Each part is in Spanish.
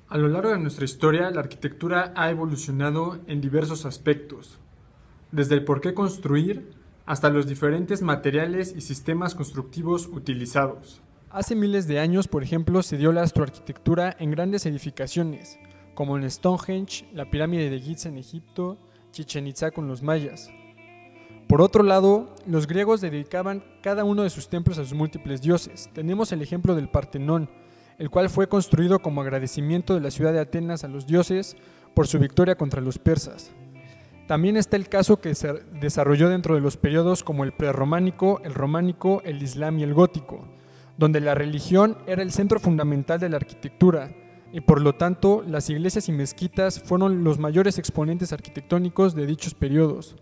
A lo largo de nuestra historia, la arquitectura ha evolucionado en diversos aspectos, desde el por qué construir hasta los diferentes materiales y sistemas constructivos utilizados. Hace miles de años, por ejemplo, se dio la astroarquitectura en grandes edificaciones, como en Stonehenge, la pirámide de Giza en Egipto, Chichén Itzá con los mayas. Por otro lado, los griegos dedicaban cada uno de sus templos a sus múltiples dioses. Tenemos el ejemplo del Partenón, el cual fue construido como agradecimiento de la ciudad de Atenas a los dioses por su victoria contra los persas. También está el caso que se desarrolló dentro de los periodos como el prerrománico, el románico, el islam y el gótico, donde la religión era el centro fundamental de la arquitectura y por lo tanto las iglesias y mezquitas fueron los mayores exponentes arquitectónicos de dichos periodos.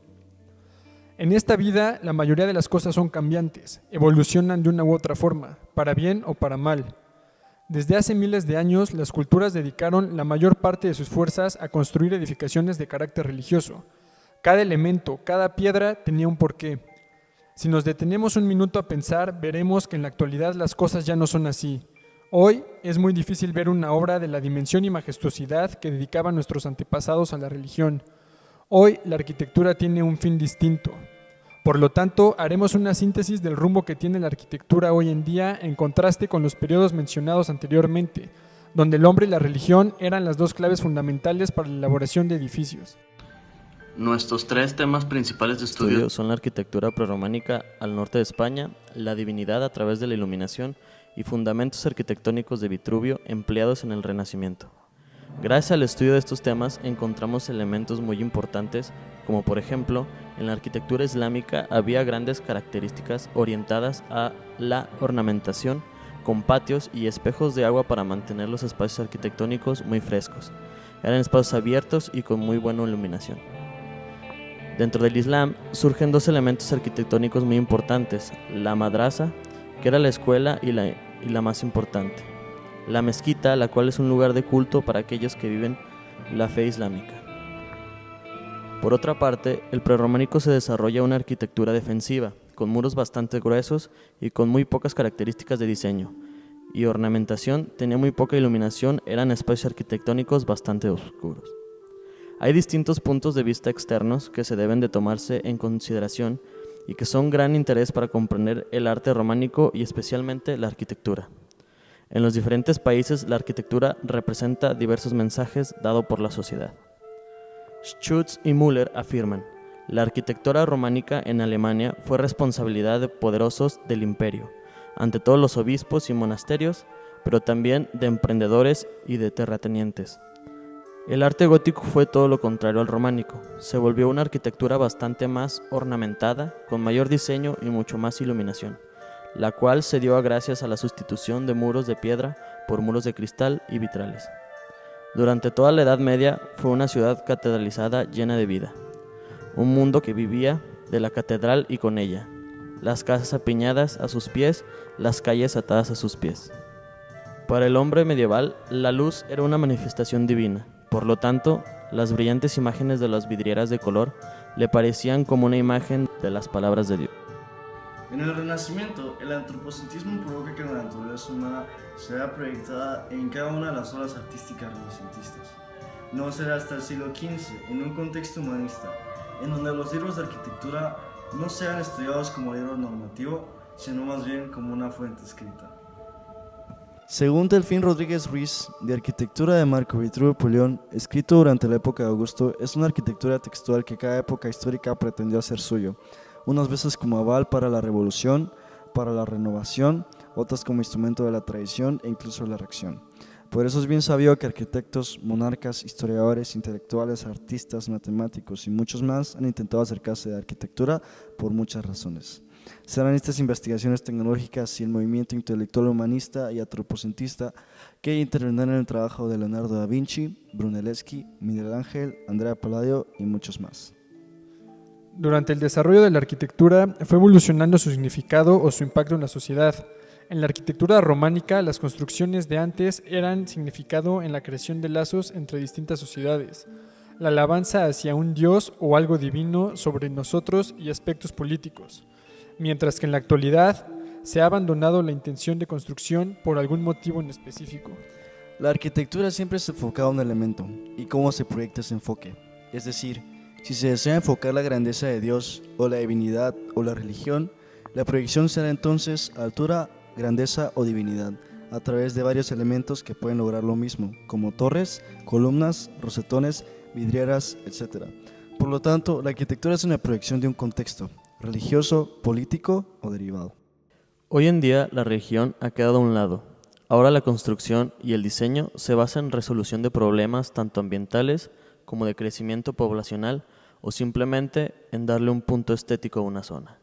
En esta vida la mayoría de las cosas son cambiantes, evolucionan de una u otra forma, para bien o para mal. Desde hace miles de años, las culturas dedicaron la mayor parte de sus fuerzas a construir edificaciones de carácter religioso. Cada elemento, cada piedra tenía un porqué. Si nos detenemos un minuto a pensar, veremos que en la actualidad las cosas ya no son así. Hoy es muy difícil ver una obra de la dimensión y majestuosidad que dedicaban nuestros antepasados a la religión. Hoy la arquitectura tiene un fin distinto. Por lo tanto, haremos una síntesis del rumbo que tiene la arquitectura hoy en día en contraste con los periodos mencionados anteriormente, donde el hombre y la religión eran las dos claves fundamentales para la elaboración de edificios. Nuestros tres temas principales de estudio son la arquitectura prerrománica al norte de España, la divinidad a través de la iluminación y fundamentos arquitectónicos de Vitruvio empleados en el Renacimiento. Gracias al estudio de estos temas encontramos elementos muy importantes, como por ejemplo, en la arquitectura islámica había grandes características orientadas a la ornamentación, con patios y espejos de agua para mantener los espacios arquitectónicos muy frescos. Eran espacios abiertos y con muy buena iluminación. Dentro del Islam surgen dos elementos arquitectónicos muy importantes, la madrasa, que era la escuela y la más importante, la mezquita, la cual es un lugar de culto para aquellos que viven la fe islámica. Por otra parte, el prerrománico se desarrolla una arquitectura defensiva, con muros bastante gruesos y con muy pocas características de diseño, y ornamentación, tenía muy poca iluminación, eran espacios arquitectónicos bastante oscuros. Hay distintos puntos de vista externos que se deben de tomarse en consideración y que son gran interés para comprender el arte románico y especialmente la arquitectura. En los diferentes países, la arquitectura representa diversos mensajes dados por la sociedad. Schütz y Müller afirman, la arquitectura románica en Alemania fue responsabilidad de poderosos del imperio, ante todos los obispos y monasterios, pero también de emprendedores y de terratenientes. El arte gótico fue todo lo contrario al románico, se volvió una arquitectura bastante más ornamentada, con mayor diseño y mucho más iluminación, la cual se dio gracias a la sustitución de muros de piedra por muros de cristal y vitrales. Durante toda la Edad Media fue una ciudad catedralizada llena de vida, un mundo que vivía de la catedral y con ella, las casas apiñadas a sus pies, las calles atadas a sus pies. Para el hombre medieval, la luz era una manifestación divina, por lo tanto, las brillantes imágenes de las vidrieras de color le parecían como una imagen de las palabras de Dios. En el Renacimiento, el antropocentrismo provoca que la naturaleza humana sea proyectada en cada una de las obras artísticas renacentistas. No será hasta el siglo XV, en un contexto humanista, en donde los libros de arquitectura no sean estudiados como libro normativo, sino más bien como una fuente escrita. Según Delfín Rodríguez Ruiz, de Arquitectura de Marco Vitruvio Pulión, escrito durante la época de Augusto, es una arquitectura textual que cada época histórica pretendió hacer suyo, unas veces como aval para la revolución, para la renovación, otras como instrumento de la tradición e incluso de la reacción. Por eso es bien sabido que arquitectos, monarcas, historiadores, intelectuales, artistas, matemáticos y muchos más han intentado acercarse a la arquitectura por muchas razones. Serán estas investigaciones tecnológicas y el movimiento intelectual humanista y antropocentista que intervendrán en el trabajo de Leonardo da Vinci, Brunelleschi, Miguel Ángel, Andrea Palladio y muchos más. Durante el desarrollo de la arquitectura fue evolucionando su significado o su impacto en la sociedad. En la arquitectura románica, las construcciones de antes eran significado en la creación de lazos entre distintas sociedades, la alabanza hacia un dios o algo divino sobre nosotros y aspectos políticos, mientras que en la actualidad se ha abandonado la intención de construcción por algún motivo en específico. La arquitectura siempre se enfoca a un elemento y cómo se proyecta ese enfoque. Es decir, si se desea enfocar la grandeza de Dios o la divinidad o la religión, la proyección será entonces altura, grandeza o divinidad, a través de varios elementos que pueden lograr lo mismo, como torres, columnas, rosetones, vidrieras, etc. Por lo tanto, la arquitectura es una proyección de un contexto religioso, político o derivado. Hoy en día la religión ha quedado a un lado. Ahora la construcción y el diseño se basan en resolución de problemas tanto ambientales como de crecimiento poblacional o simplemente en darle un punto estético a una zona.